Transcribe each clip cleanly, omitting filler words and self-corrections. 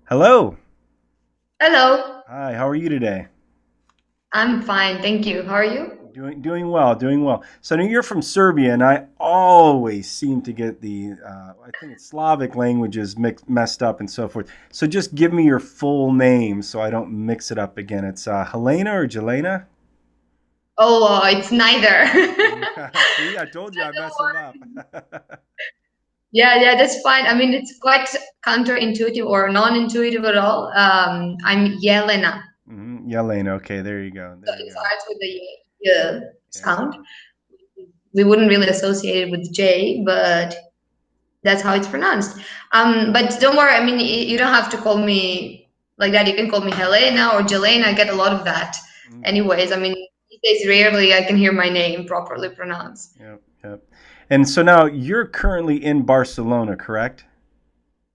Hello. Hello, Hi, how are you today? I'm fine, thank you. How are you? Doing well, doing well. So I know you're from Serbia, and I always seem to get I think it's Slavic languages messed up and so forth. So just give me your full name so I don't mix it up again. It's Helena or Jelena? Oh, it's neither. See, I told you I Don't mess them up. worry. Yeah, that's fine. I mean, it's quite counterintuitive or non-intuitive at all. I'm Jelena, Jelena, okay, there you go. so There you it go. starts with the Yeah. sound. We wouldn't really associate it with J, but that's how it's pronounced. But don't worry. I mean, you don't have to call me like that. You can call me Helena or Jelena. I get a lot of that. Okay. Anyways, I mean, these days rarely I can hear my name properly pronounced. Yep, yep. And so now you're currently in Barcelona, correct?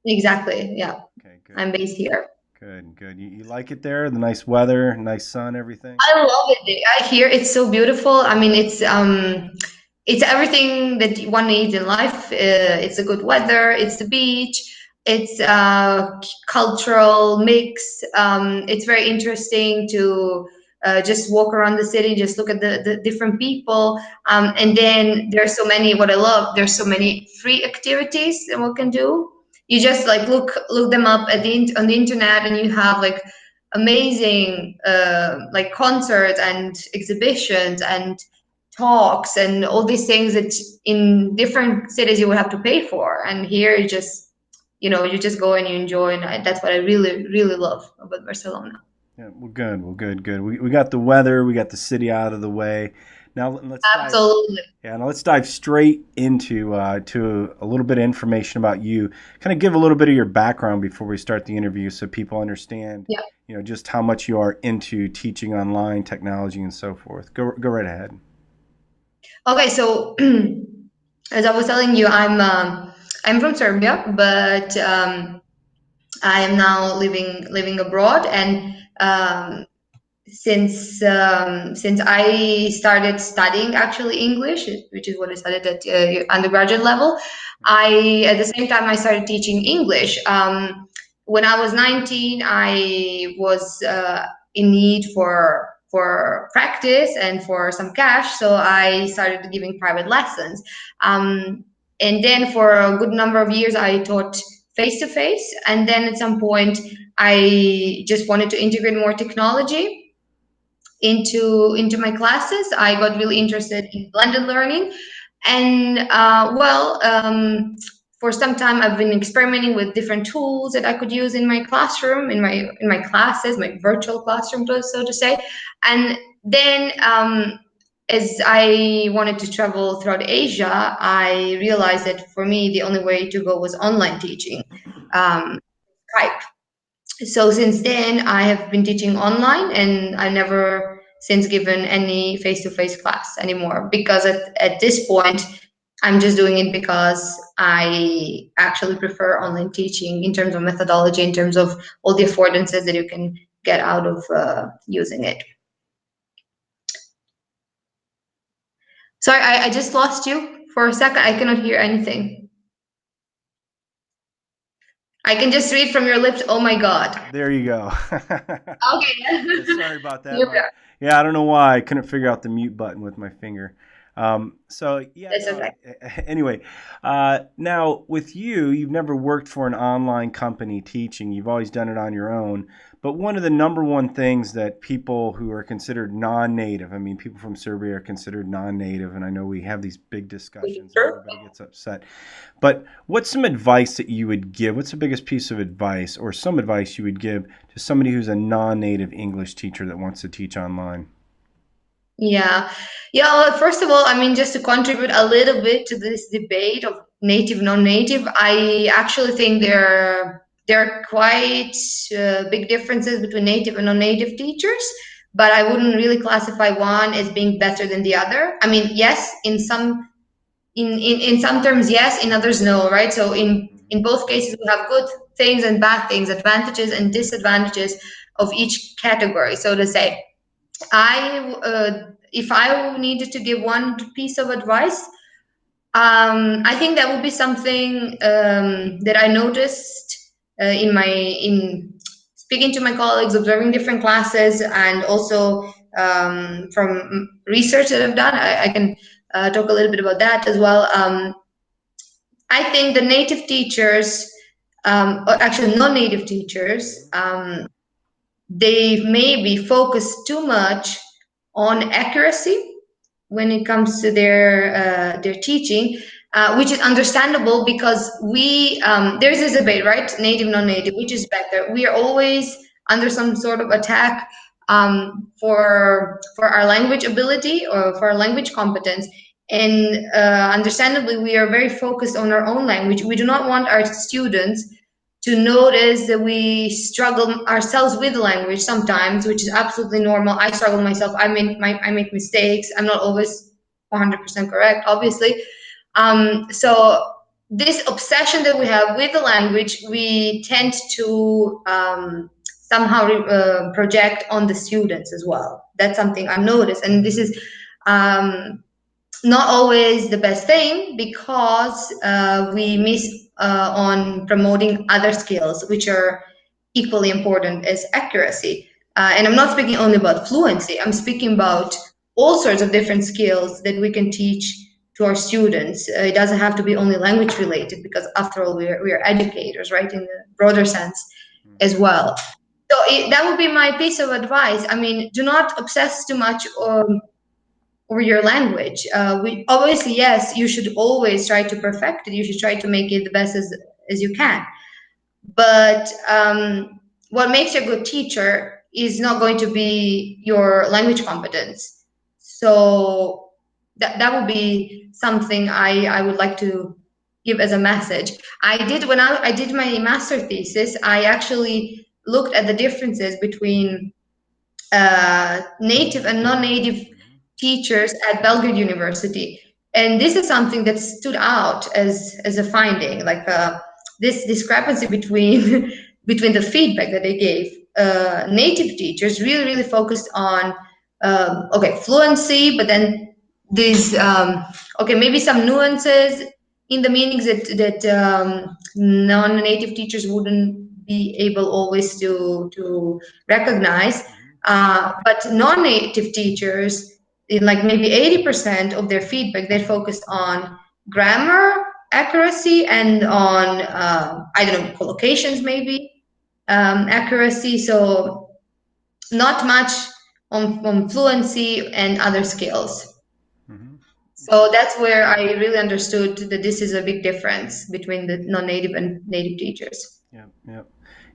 Exactly. Yeah. Okay, good. I'm based here. Good, good. You like it there? The nice weather, nice sun, everything? I love it. I hear it's so beautiful. I mean, it's everything that one needs in life. It's the good weather. It's the beach. It's cultural mix. It's very interesting to just walk around the city, just look at the different people. And then there's so many. What I love, there's so many free activities that one can do. You just like look them up on the internet, and you have like amazing like concerts and exhibitions and talks and all these things that in different cities you would have to pay for, and here you just go and you enjoy, and that's what I really love about Barcelona. Yeah, well, good. Well, good, good. We got the weather, we got the city out of the way. Now let's dive. Absolutely. Yeah, now let's dive straight into to a little bit of information about you. Kind of give a little bit of your background before we start the interview, so people understand, Yeah. just how much you are into teaching online technology and so forth. Go right ahead. Okay, so as I was telling you, I'm from Serbia, but I am now living abroad, and since I started studying actually English, which is what I studied at undergraduate level, I at the same time I started teaching English. When I was 19, I was in need for practice and for some cash, so I started giving private lessons. And then for a good number of years, I taught face to face, and then at some point, I just wanted to integrate more technology into my classes. I got really interested in blended learning, and for some time I've been experimenting with different tools that I could use in my classroom, in my classes, my virtual classroom, so to say. And then as I wanted to travel throughout Asia, I realized that for me the only way to go was online teaching, um, Skype. So since then, I have been teaching online, and I never since given any face-to-face class anymore, because at this point, I'm just doing it because I actually prefer online teaching in terms of methodology, in terms of all the affordances that you can get out of using it. Sorry, I just lost you for a second. I cannot hear anything. I can just read from your lips. Oh my God. There you go. Yeah, Okay. sorry about that. You're there. Yeah, I don't know why I couldn't figure out the mute button with my finger. So yeah, That's no. okay. Anyway, now with you, you've never worked for an online company teaching. You've always done it on your own. But one of the number one things that people who are considered non-native, I mean, people from Serbia are considered non-native, and I know we have these big discussions and Sure. everybody gets upset. But what's some advice that you would give? What's the biggest piece of advice or some advice you would give to somebody who's a non-native English teacher that wants to teach online? Yeah. Yeah. Well, first of all, I mean, just to contribute a little bit to this debate of native, non-native, I actually think there are quite big differences between native and non-native teachers, but I wouldn't really classify one as being better than the other. I mean, yes, in some terms, yes, in others, no, right? So in both cases, we have good things and bad things, advantages and disadvantages of each category, so to say. If I needed to give one piece of advice, I think that would be something that I noticed. in speaking to my colleagues, observing different classes, and also from research that I've done. I can talk a little bit about that as well. I think the native teachers, or actually non-native teachers, they maybe focus too much on accuracy when it comes to their teaching, which is understandable because there's this debate, right? Native, non-native, which is better? We are always under some sort of attack for our language ability or for our language competence. And understandably, we are very focused on our own language. We do not want our students to notice that we struggle ourselves with the language sometimes, which is absolutely normal. I struggle myself. I make mistakes. I'm not always 100% correct, obviously. So this obsession that we have with the language, we tend to somehow project on the students as well. That's something I've noticed, and this is not always the best thing because we miss on promoting other skills which are equally important as accuracy. And I'm not speaking only about fluency, I'm speaking about all sorts of different skills that we can teach to our students. It doesn't have to be only language related because after all, we are educators, right, in the broader sense as well. So that would be my piece of advice. I mean, do not obsess too much over your language. We obviously, yes, you should always try to perfect it. You should try to make it the best as you can. But what makes you a good teacher is not going to be your language competence. So that would be something I would like to give as a message. When I did my master thesis, I actually looked at the differences between native and non-native teachers at Belgrade University. And this is something that stood out as a finding, like this discrepancy between between the feedback that they gave. Native teachers really focused on fluency, but then these maybe some nuances in the meanings that non-native teachers wouldn't be able always to recognize. But non-native teachers, in like maybe 80% of their feedback, they focused on grammar accuracy and on I don't know, collocations maybe accuracy. So not much on fluency and other skills. So that's where I really understood that this is a big difference between the non-native and native teachers.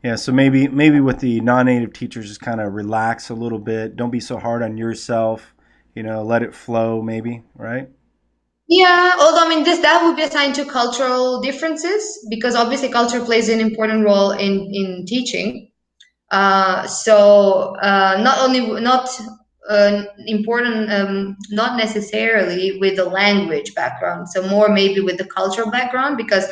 Yeah. So maybe with the non-native teachers, just kind of relax a little bit. Don't be so hard on yourself. Let it flow. Maybe, right? Yeah, although I mean that would be assigned to cultural differences because obviously culture plays an important role in teaching. Not only not important, not necessarily with the language background, so more maybe with the cultural background because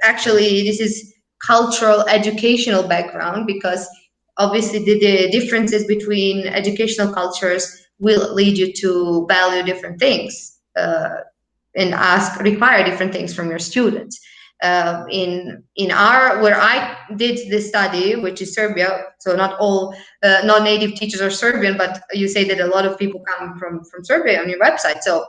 actually this is cultural educational background because obviously the differences between educational cultures will lead you to value different things and require different things from your students. In our where I did this study, which is Serbia, so not all non-native teachers are Serbian, but you say that a lot of people come from Serbia on your website. So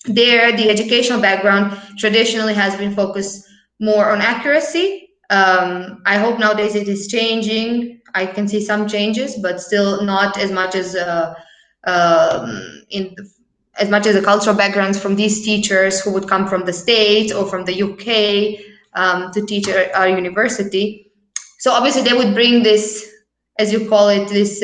there, the educational background traditionally has been focused more on accuracy. I hope nowadays it is changing. I can see some changes, but still not as much as in as much as the cultural backgrounds from these teachers who would come from the States or from the UK to teach at our university. So obviously they would bring this, as you call it, this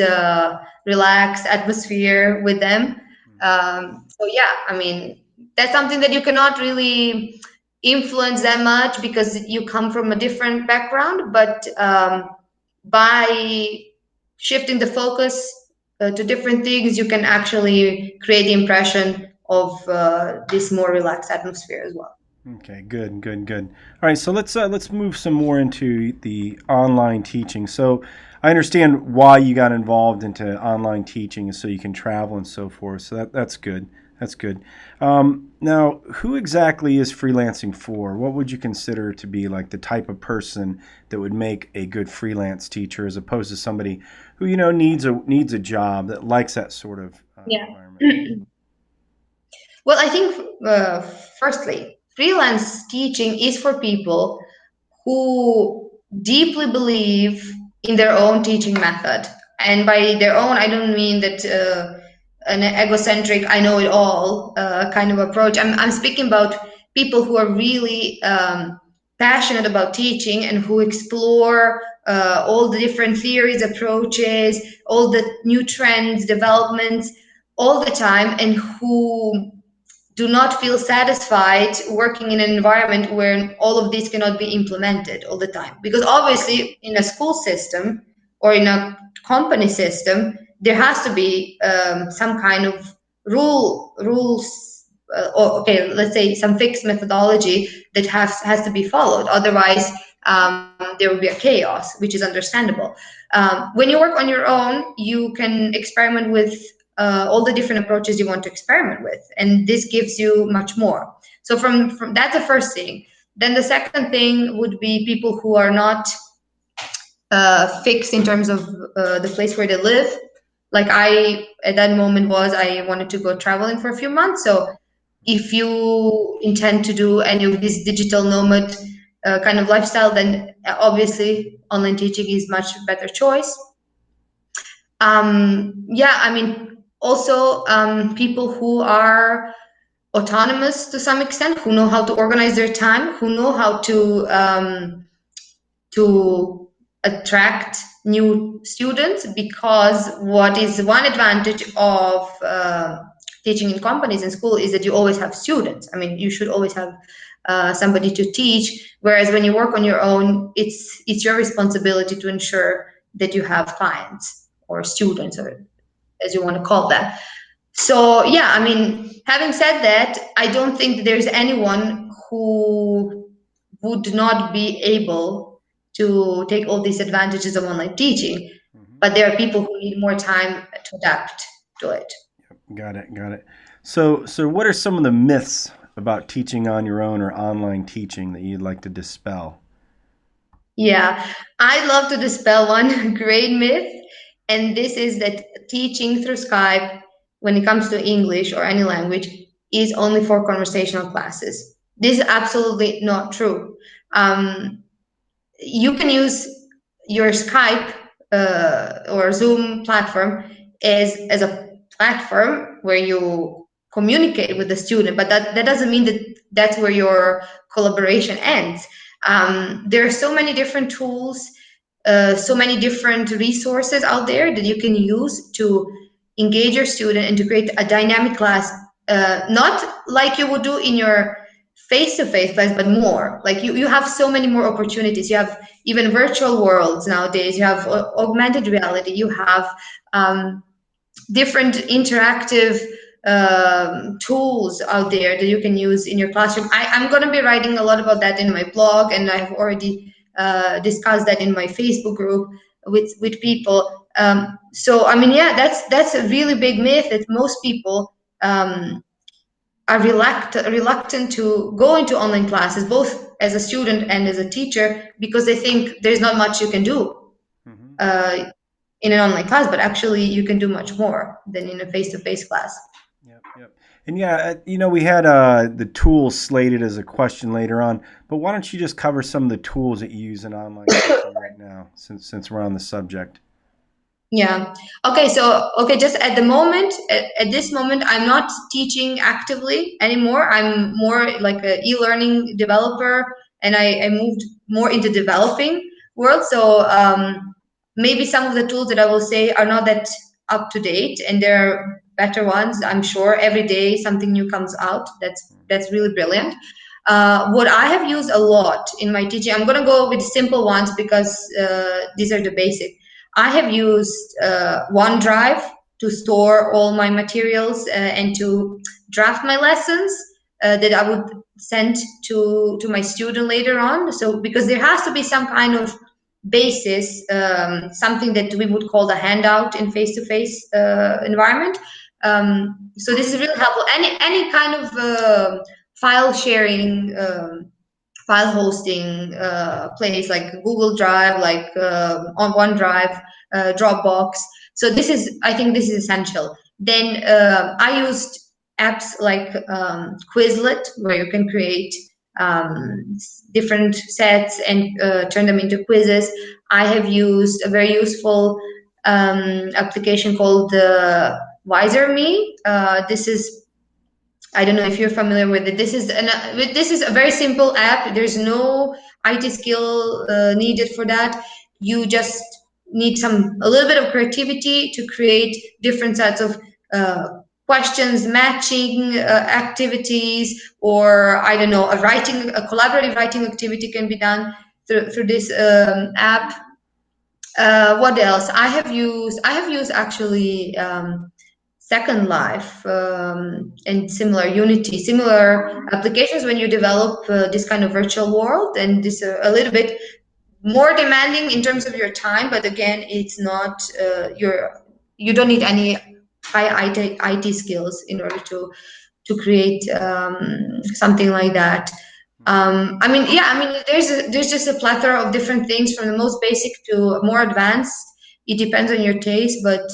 relaxed atmosphere with them. So yeah, I mean, that's something that you cannot really influence that much because you come from a different background, but by shifting the focus to different things, you can actually create the impression of this more relaxed atmosphere as well. Okay, good. All right, so let's move some more into the online teaching. So I understand why you got involved into online teaching is so you can travel and so forth. So that's good. That's good. Now, who exactly is freelancing for? What would you consider to be like the type of person that would make a good freelance teacher, as opposed to somebody who needs a job that likes that sort of Yeah. environment? Well, I think firstly, freelance teaching is for people who deeply believe in their own teaching method. And by their own, I don't mean that an egocentric, I know it all kind of approach. I'm speaking about people who are really passionate about teaching and who explore all the different theories, approaches, all the new trends, developments all the time, and who do not feel satisfied working in an environment where all of these cannot be implemented all the time. Because obviously, in a school system or in a company system, there has to be some kind of rules, or okay, let's say some fixed methodology that has to be followed. Otherwise, there will be a chaos, which is understandable. When you work on your own, you can experiment with all the different approaches you want to experiment with, and this gives you much more. So from that's the first thing. Then the second thing would be people who are not fixed in terms of the place where they live. Like I at that moment was I wanted to go traveling for a few months. So if you intend to do any of this digital nomad kind of lifestyle, then obviously online teaching is much better choice. Yeah, I mean, also people who are autonomous to some extent, who know how to organize their time, who know how to attract new students. Because what is one advantage of teaching in companies and school is that you always have students. I mean, you should always have somebody to teach. Whereas when you work on your own, it's your responsibility to ensure that you have clients or students, or as you want to call that. So yeah, I mean, having said that, I don't think that there's anyone who would not be able to take all these advantages of online teaching, but there are people who need more time to adapt to it. Got it. Got it. So what are some of the myths about teaching on your own or online teaching that you'd like to dispel? Yeah, I love to dispel one great myth, and this is that teaching through Skype, when it comes to English or any language, is only for conversational classes. This is absolutely not true. Um, you can use your Skype or Zoom platform as a platform where you communicate with the student, but that doesn't mean that that's where your collaboration ends. There are so many different tools, so many different resources out there that you can use to engage your student and to create a dynamic class, not like you would do in your face-to-face class, but more like you have so many more opportunities. You have even virtual worlds nowadays. You have augmented reality. You have different interactive tools out there that you can use in your classroom. I'm going to be writing a lot about that in my blog, and I've already discussed that in my Facebook group with people. So I mean, yeah, that's a really big myth that most people are reluctant to go into online classes, both as a student and as a teacher, because they think there's not much you can do Mm-hmm. uh, in an online class, but actually you can do much more than in a face-to-face class. Yep, yep. And yeah, we had the tools slated as a question later on, but why don't you just cover some of the tools that you use in online teaching right now, since we're on the subject? Yeah. Okay. So, okay, just at the moment, at this moment, I'm not teaching actively anymore. I'm more like a e-learning developer, and I moved more into developing world. So, maybe some of the tools that I will say are not that up to date, and there are better ones. I'm sure every day something new comes out. That's really brilliant. What I have used a lot in my teaching, I'm gonna go with simple ones because these are the basic. I have used OneDrive to store all my materials and to draft my lessons that I would send to my student later on. So because there has to be some kind of basis, something that we would call the handout in face-to-face environment. So this is really helpful. Any kind of file sharing, file hosting place like Google Drive, like on OneDrive, Dropbox. So I think this is essential. Then I used apps like Quizlet, where you can create different sets and turn them into quizzes. I have used a very useful application called Wiser Me. This is, I don't know if you're familiar with it. This is a very simple app. There's no IT skill needed for that. You just need a little bit of creativity to create different sets of questions, matching activities, or I don't know, a collaborative writing activity can be done through this app. What else? I have used actually Second Life and similar Unity, similar applications when you develop this kind of virtual world, and this a little bit more demanding in terms of your time, but again, it's not you don't need any high IT skills in order to create something like that. I mean, yeah, I mean, there's just a plethora of different things from the most basic to more advanced. It depends on your taste, but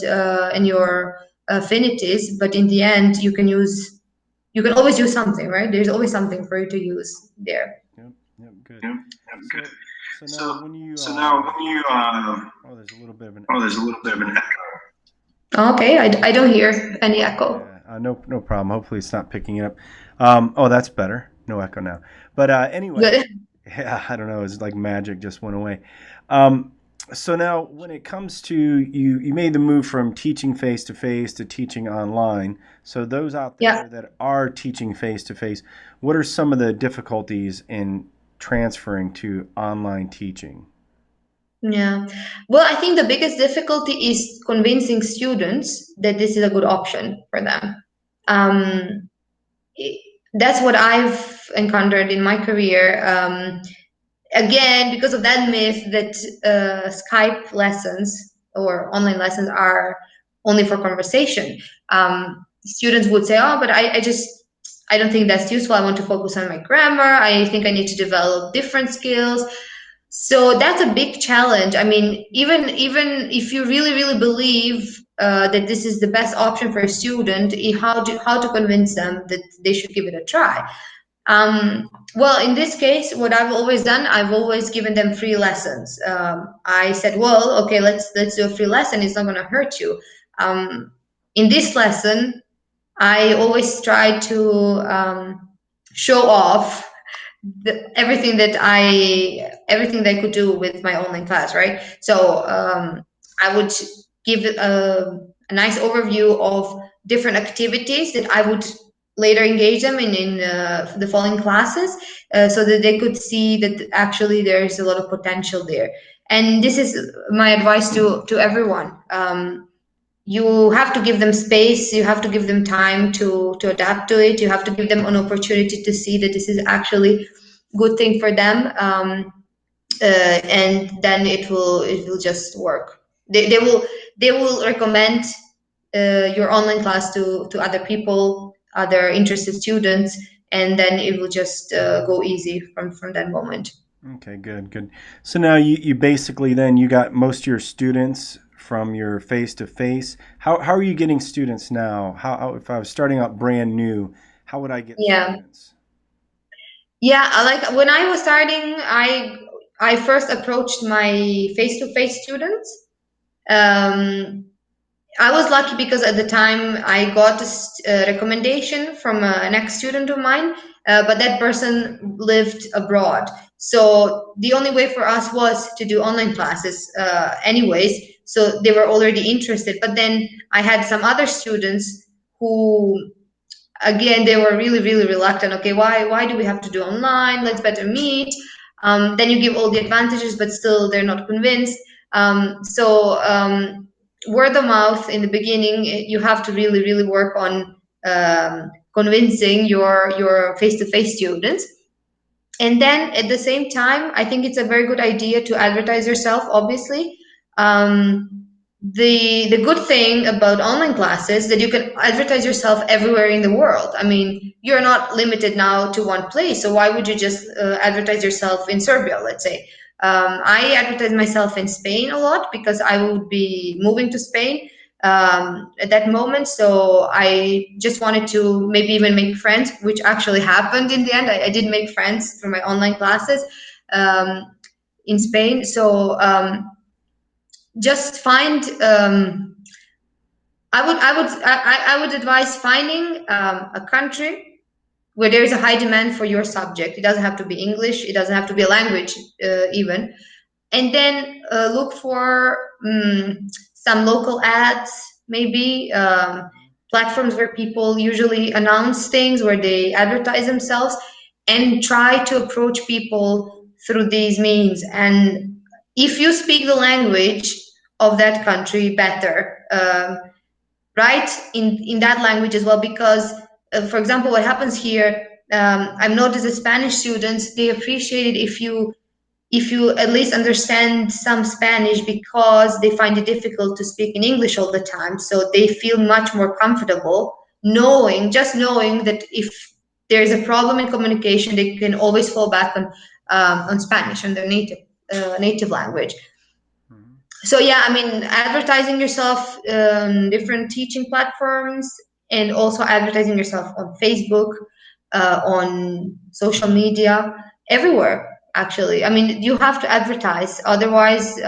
and your affinities. But in the end, you can always use something, right? There's always something for you to use there. Yep. Yep. Good. Yeah, So, good. so now So when you so now when you oh, there's a little bit of an there's a little bit of an echo. Okay, I don't hear any echo. yeah, no problem. Hopefully it's not picking it up. Oh, that's better. No echo now. But anyway, Good. yeah, I don't know. It's like magic just went away. Um, so now, when it comes to you made the move from teaching face to face to teaching online. So those out Yeah. there that are teaching face to face, what are some of the difficulties in transferring to online teaching? Yeah. Well, I think the biggest difficulty is convincing students that this is a good option for them. Um, i- that's what I've encountered in my career. Again, because of that myth that Skype lessons or online lessons are only for conversation. Students would say, "Oh, but I don't think that's useful. I want to focus on my grammar. I think I need to develop different skills." So that's a big challenge. I mean, even if you really believe that this is the best option for a student, how to convince them that they should give it a try? Well, in this case, what I've always done, I've always given them free lessons. I said, well, okay, let's do a free lesson. It's not going to hurt you. In this lesson, I always try to show off everything that I could do with my online class, right? So I would give a nice overview of different activities that I would later engage them in the following classes, so that they could see that actually there is a lot of potential there. And this is my advice to everyone. You have to give them space, you have to give them time to adapt to it, you have to give them an opportunity to see that this is actually good thing for them, and then it will just work. They will recommend your online class to other people, other interested students, and then it will just go easy from that moment. Okay, good, good. So now you basically then you got most of your students from your face to face. How are you getting students now? If I was starting out brand new, how would I get Yeah, students? yeah. Like when I was starting, I first approached my face-to-face students. um, I was lucky because at the time I got a recommendation from an ex-student of mine, but that person lived abroad. So the only way for us was to do online classes, anyways. So they were already interested. But then I had some other students who, again, they were really reluctant. Okay, why do we have to do online? Let's better meet. Then you give all the advantages, but still they're not convinced. So word of mouth in the beginning, you have to really work on convincing your face-to-face students. And then at the same time, I think it's a very good idea to advertise yourself, obviously. um, the good thing about online classes that you can advertise yourself everywhere in the world. I mean, you're not limited now to one place. So why would you just advertise yourself in Serbia, let's say? I advertise myself in Spain a lot because I would be moving to Spain at that moment. So I just wanted to maybe even make friends, which actually happened in the end. I did make friends through my online classes in Spain. So just find I would advise finding a country where there is a high demand for your subject. It doesn't have to be English. It doesn't have to be a language even. And then look for some local ads, maybe platforms where people usually announce things, where they advertise themselves, and try to approach people through these means. And if you speak the language of that country better, write in that language as well, because for example, what happens here, I've noticed the Spanish students, they appreciate it if you at least understand some Spanish, because they find it difficult to speak in English all the time. So they feel much more comfortable knowing that if there's a problem in communication, they can always fall back on Spanish, on their native language. So yeah, I mean, advertising yourself different teaching platforms, and also advertising yourself on Facebook, on social media, everywhere. Actually, I mean, you have to advertise. Otherwise,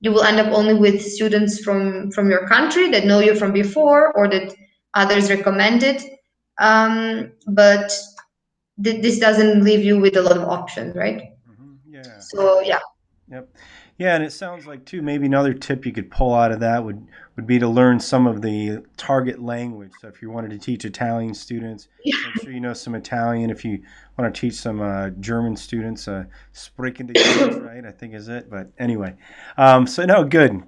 you will end up only with students from your country that know you from before, or that others recommended. But this doesn't leave you with a lot of options, right? Yeah. So yeah. Yep. Yeah, and it sounds like too, maybe another tip you could pull out of that would be to learn some of the target language. So if you wanted to teach Italian students, make sure you know some Italian. If you want to teach some German students, sprechen die Deutsch, right? I think is it. But anyway, so no, good.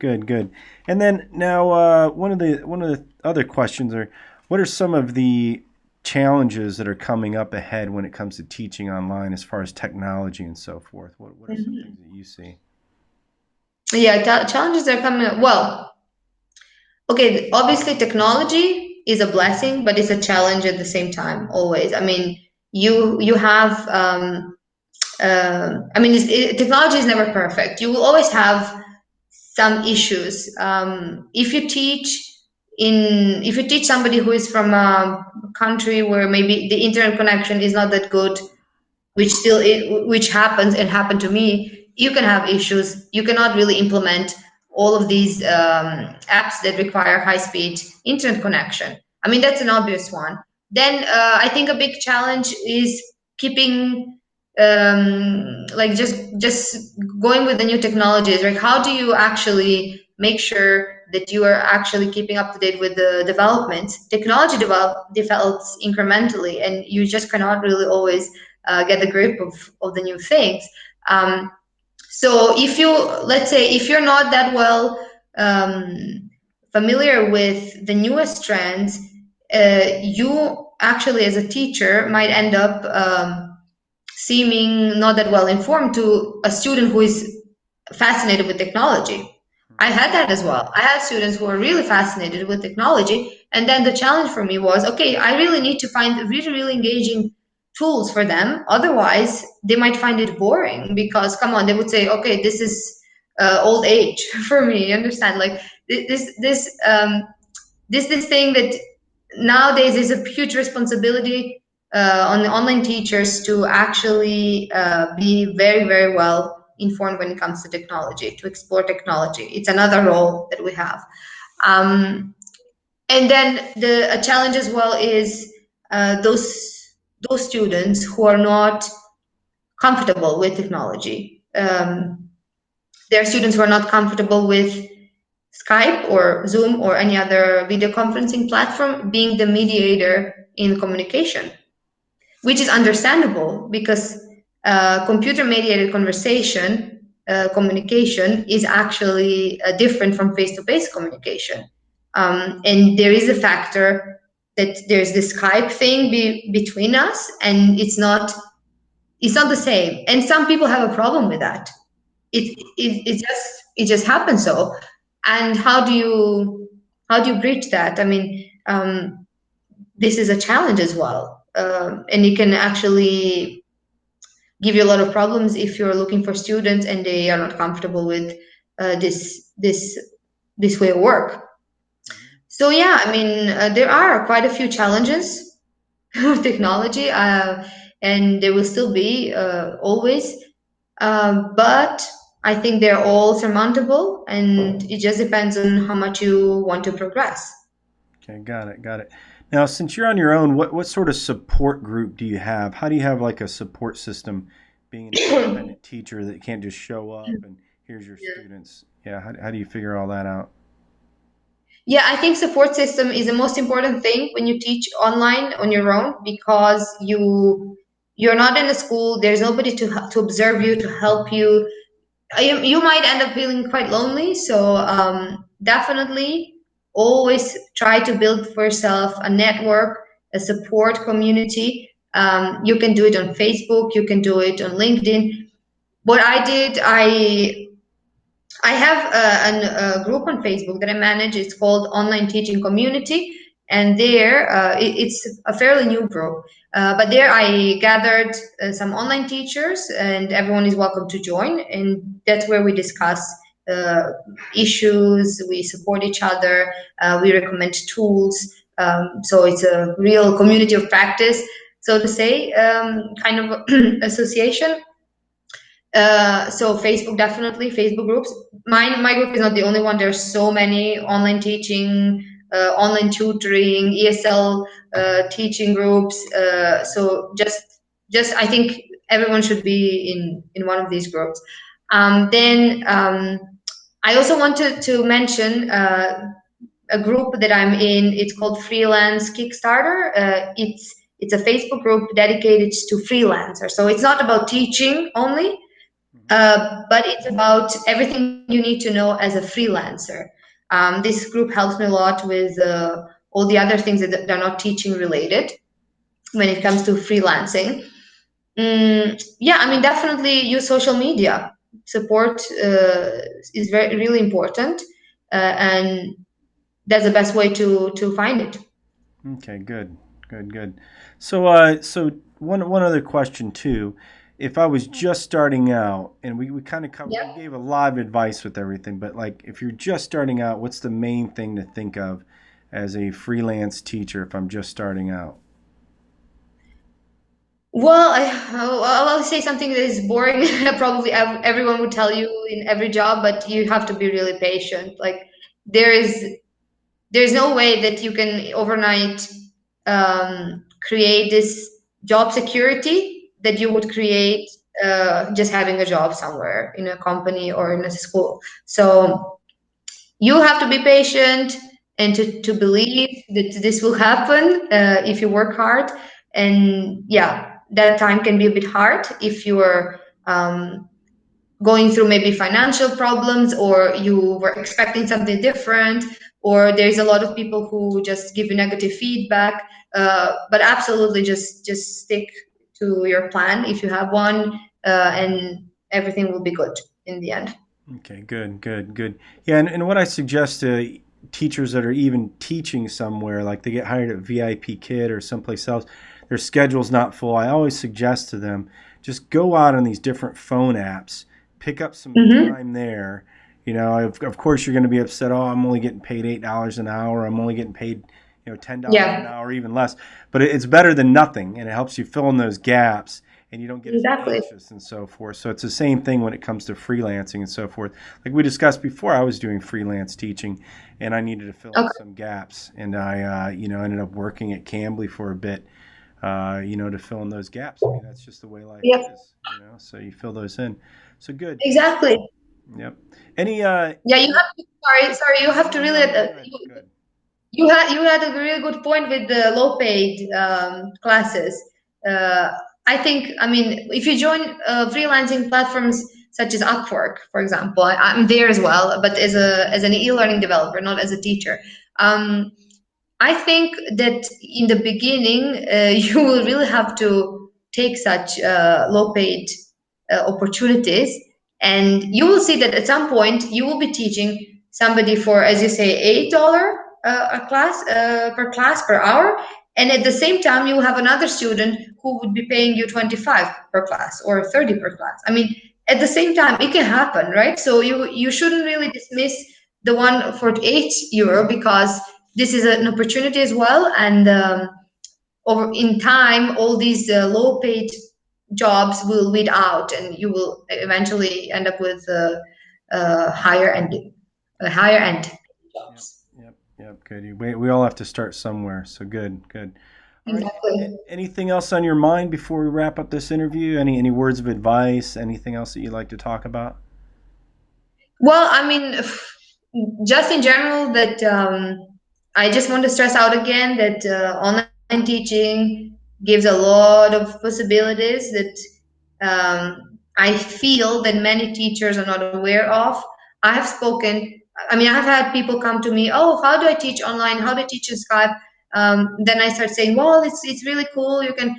And then now, one of the other questions are, what are some of the challenges that are coming up ahead when it comes to teaching online, as far as technology and so forth? What are some things that you see? Yeah, challenges are coming up. Well, okay, obviously technology is a blessing, but it's a challenge at the same time, always. I mean, you have I mean, technology is never perfect. You will always have some issues. If you teach somebody who is from a country where maybe the internet connection is not that good, which happens and happened to me, you can have issues. You cannot really implement all of these apps that require high speed internet connection. I mean, that's an obvious one. Then I think a big challenge is keeping like just going with the new technologies. Like, how do you actually make sure that you are actually keeping up to date with the development? Technology develops incrementally, and you just cannot really always get the grip of the new things. So if you, let's say, if you're not that well familiar with the newest trends, you actually as a teacher might end up seeming not that well informed to a student who is fascinated with technology. I had that as well. I had students who were really fascinated with technology. And then the challenge for me was, okay, I really need to find really, really engaging tools for them. Otherwise, they might find it boring, because, come on, they would say, okay, this is old age for me. You understand? Like this thing that nowadays is a huge responsibility on the online teachers to actually be very, very well informed when it comes to technology, to explore technology. It's another role that we have. And then a challenge as well is those students who are not comfortable with technology. There are students who are not comfortable with Skype or Zoom or any other video conferencing platform being the mediator in communication, which is understandable, because computer mediated communication is actually different from face-to-face communication. And there is a factor that there's this Skype thing between us, and it's not the same. And some people have a problem with that. It just happens so. And how do you bridge that? I mean, this is a challenge as well, and it can actually give you a lot of problems if you're looking for students and they are not comfortable with this way of work. Mhm. So yeah, I mean, there are quite a few challenges with technology, and there will still be always. But I think they're all surmountable, and it just depends on how much you want to progress. Okay, got it, got it. Now, since you're on your own, what sort of support group do you have? How do you have like a support system, being an independent teacher that can't just show up and here's your students? Yeah, how do you figure all that out? Yeah, I think support system is the most important thing when you teach online on your own because you're not in a school. There's nobody to observe you, to help you. You might end up feeling quite lonely. So definitely always try to build for yourself a network, a support community. You can do it on Facebook. You can do it on LinkedIn. What I did, I have a group on Facebook that I manage. It's called Online Teaching Community, and there it's a fairly new group. But there I gathered some online teachers, and everyone is welcome to join. And that's where we discuss uh, issues, we support each other, we recommend tools. So it's a real community of practice, so to say, kind of association. So Facebook, definitely Facebook groups. My group is not the only one. There's so many online teaching, online tutoring, ESL teaching groups. So just I think everyone should be in one of these groups. Then I also wanted to mention a group that I'm in. It's called Freelance Kickstarter. It's a Facebook group dedicated to freelancers. So it's not about teaching only, Mhm. but it's about everything you need to know as a freelancer. This group helps me a lot with all the other things that are not teaching related when it comes to freelancing. Yeah, I mean, definitely use social media. Support is really important, and that's the best way to find it. Okay, good, good, good. So, so one other question too. If I was just starting out, and we kind of covered, you Yep. gave a lot of advice with everything, but like if you're just starting out, what's the main thing to think of as a freelance teacher if I'm just starting out? Well, I'll say something that is boring. Probably everyone would tell you in every job, but you have to be really patient. Like there is, there's no way that you can overnight create this job security that you would create just having a job somewhere in a company or in a school. So you have to be patient and to believe that this will happen if you work hard. And yeah, that time can be a bit hard if you're going through maybe financial problems or you were expecting something different, or there's a lot of people who just give you negative feedback. But absolutely just stick to your plan if you have one, and everything will be good in the end. Okay, good, good, good. Yeah, and what I suggest to teachers that are even teaching somewhere, like they get hired at VIP Kid or someplace else, their schedule's not full. I always suggest to them just go out on these different phone apps, pick up some Hmm. time there. You know, of course you're going to be upset. Oh, I'm only getting paid $8 an hour. I'm only getting paid, $10 an Yeah, hour, even less. But it's better than nothing, and it helps you fill in those gaps and you don't get as exactly. anxious and so forth. So it's the same thing when it comes to freelancing and so forth. Like we discussed before, I was doing freelance teaching, and I needed to fill in Okay. some gaps, and I, ended up working at Cambly for a bit, to fill in those gaps. I mean, that's just the way life Yep. is, So you fill those in. So good. Exactly. Yep. Any? Yeah, you have to, sorry, you have to really, No. Go ahead. Go ahead. you had a really good point with the low paid classes. Uh, I think, I mean, if you join freelancing platforms such as Upwork, for example, I'm there as well, but as an e-learning developer, not as a teacher. Um, I think that in the beginning, you will really have to take such low paid opportunities, and you will see that at some point you will be teaching somebody for, as you say, $8 a class per hour, and at the same time you have another student who would be paying you 25 per class or 30 per class. I mean, at the same time it can happen, right? So you shouldn't really dismiss the one for €8 because this is an opportunity as well, and over in time all these low paid jobs will weed out, and you will eventually end up with higher end higher end Yep, jobs. yep. Good. We all have to start somewhere. So good. All right. Exactly. Anything else on your mind before we wrap up this interview? Any words of advice? Anything else that you'd like to talk about? Well, I mean, just in general, that I just want to stress out again that online teaching gives a lot of possibilities that I feel that many teachers are not aware of. I have spoken, I mean, I've had people come to me, oh, how do I teach online? How do I teach in Skype? Then I start saying, well, it's really cool. You can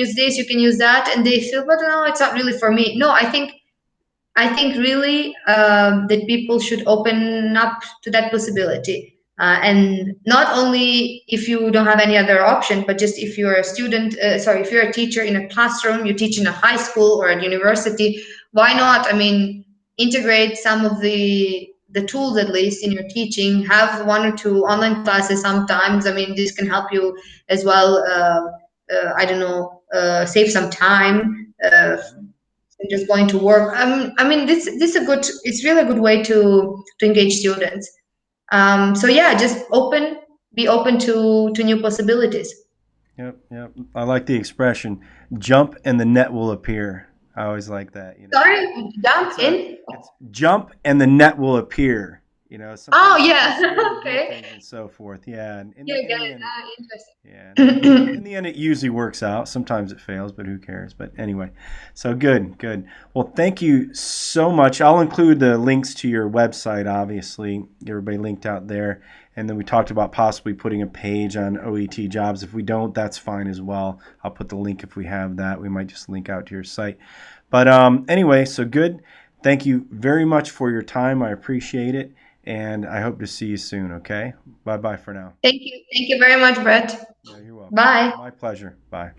use this, you can use that, and they feel, but no, it's not really for me. No, I think really that people should open up to that possibility. And not only if you don't have any other option, but just if you're a student, if you're a teacher in a classroom, you teach in a high school or at university, why not? I mean, integrate some of the tools at least in your teaching. Have one or two online classes sometimes. I mean, this can help you as well. I don't know, save some time. Just going to work. I mean, this is a good. It's really a good way to engage students. So yeah, just be open to new possibilities. Yep. I like the expression, jump and the net will appear. I always like that, Sorry, jump in. It's jump and the net will appear. Oh Sometimes we're too yeah, scared to do okay. things and so forth. Yeah, and Yeah, in get the it. end, yeah, in Interesting. the end, it usually works out. Sometimes it fails, but who cares? But anyway, so good. Well, thank you so much. I'll include the links to your website, obviously. Get everybody linked out there. And then we talked about possibly putting a page on OETJobs. If we don't, that's fine as well. I'll put the link if we have that. We might just link out to your site. But anyway, so good. Thank you very much for your time. I appreciate it. And I hope to see you soon, okay? Bye-bye for now. Thank you. Thank you very much, Brett. Yeah, you're welcome. Bye. My pleasure. Bye.